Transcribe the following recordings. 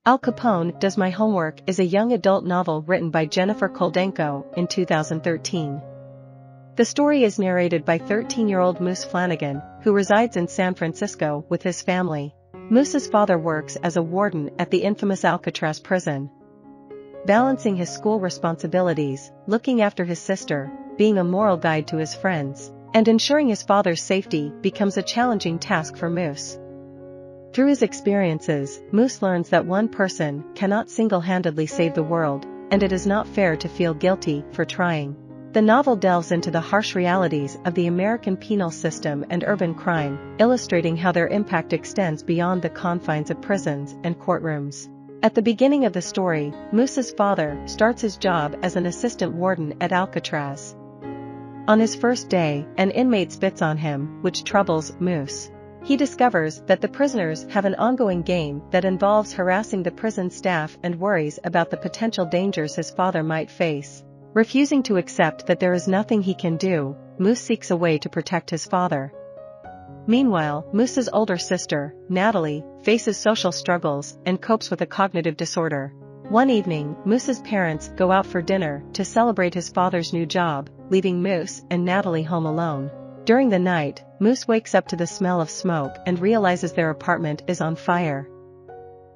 Al Capone Does My Homework is a young adult novel written by Gennifer Choldenko in 2013. The story is narrated by 13-year-old Moose Flanagan, who resides in San Francisco with his family. Moose's father works as a warden at the infamous Alcatraz prison. Balancing his school responsibilities, looking after his sister, being a moral guide to his friends, and ensuring his father's safety becomes a challenging task for Moose. Through his experiences, Moose learns that one person cannot single-handedly save the world, and it is not fair to feel guilty for trying. The novel delves into the harsh realities of the American penal system and urban crime, illustrating how their impact extends beyond the confines of prisons and courtrooms. At the beginning of the story, Moose's father starts his job as an assistant warden at Alcatraz. On his first day, an inmate spits on him, which troubles Moose. He discovers that the prisoners have an ongoing game that involves harassing the prison staff and worries about the potential dangers his father might face. Refusing to accept that there is nothing he can do, Moose seeks a way to protect his father. Meanwhile, Moose's older sister, Natalie, faces social struggles and copes with a cognitive disorder. One evening, Moose's parents go out for dinner to celebrate his father's new job, leaving Moose and Natalie home alone. During the night, Moose wakes up to the smell of smoke and realizes their apartment is on fire.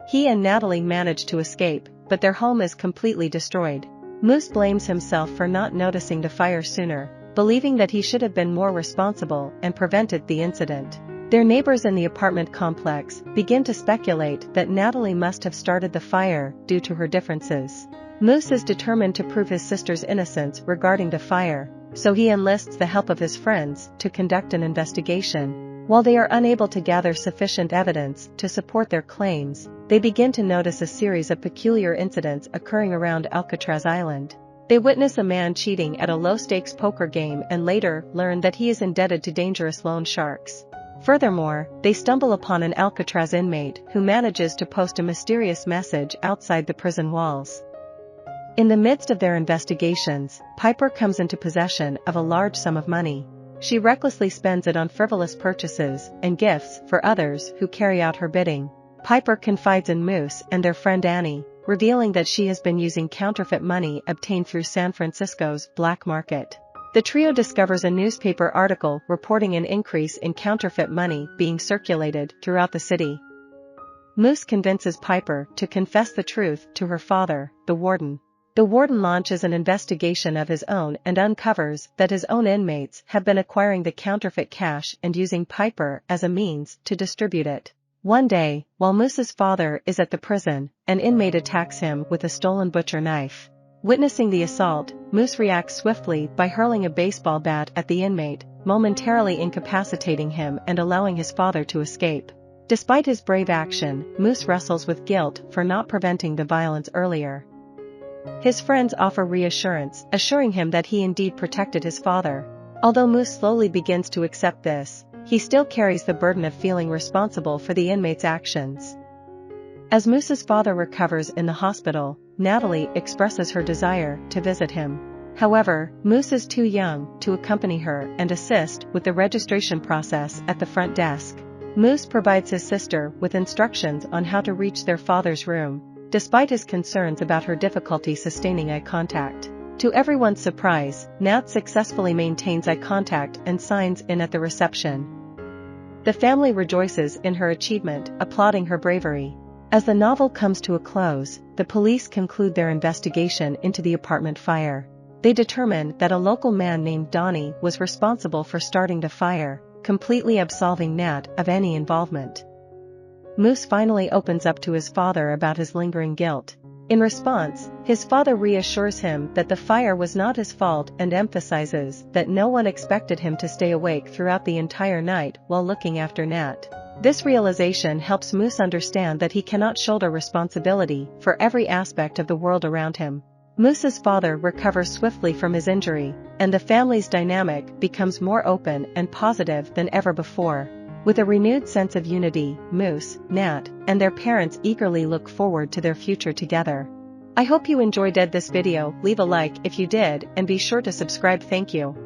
He and Natalie manage to escape, but their home is completely destroyed. Moose blames himself for not noticing the fire sooner, believing that he should have been more responsible and prevented the incident. Their neighbors in the apartment complex begin to speculate that Natalie must have started the fire due to her differences. Moose is determined to prove his sister's innocence regarding the fire, so he enlists the help of his friends to conduct an investigation. While they are unable to gather sufficient evidence to support their claims, they begin to notice a series of peculiar incidents occurring around Alcatraz Island. They witness a man cheating at a low-stakes poker game and later learn that he is indebted to dangerous loan sharks. Furthermore, they stumble upon an Alcatraz inmate who manages to post a mysterious message outside the prison walls. In the midst of their investigations, Piper comes into possession of a large sum of money. She recklessly spends it on frivolous purchases and gifts for others who carry out her bidding. Piper confides in Moose and their friend Annie, revealing that she has been using counterfeit money obtained through San Francisco's black market. The trio discovers a newspaper article reporting an increase in counterfeit money being circulated throughout the city. Moose convinces Piper to confess the truth to her father, the warden. The warden launches an investigation of his own and uncovers that his own inmates have been acquiring the counterfeit cash and using Piper as a means to distribute it. One day, while Moose's father is at the prison, an inmate attacks him with a stolen butcher knife. Witnessing the assault, Moose reacts swiftly by hurling a baseball bat at the inmate, momentarily incapacitating him and allowing his father to escape. Despite his brave action, Moose wrestles with guilt for not preventing the violence earlier. His friends offer reassurance, assuring him that he indeed protected his father. Although Moose slowly begins to accept this, he still carries the burden of feeling responsible for the inmate's actions. As Moose's father recovers in the hospital, Natalie expresses her desire to visit him. However, Moose is too young to accompany her and assist with the registration process at the front desk. Moose provides his sister with instructions on how to reach their father's room, despite his concerns about her difficulty sustaining eye contact. To everyone's surprise, Nat successfully maintains eye contact and signs in at the reception. The family rejoices in her achievement, applauding her bravery. As the novel comes to a close, the police conclude their investigation into the apartment fire. They determine that a local man named Donnie was responsible for starting the fire, completely absolving Nat of any involvement. Moose finally opens up to his father about his lingering guilt. In response, his father reassures him that the fire was not his fault and emphasizes that no one expected him to stay awake throughout the entire night while looking after Nat. This realization helps Moose understand that he cannot shoulder responsibility for every aspect of the world around him. Moose's father recovers swiftly from his injury, and the family's dynamic becomes more open and positive than ever before. With a renewed sense of unity, Moose, Nat, and their parents eagerly look forward to their future together. I hope you enjoyed this video. Leave a like if you did and be sure to subscribe. Thank you.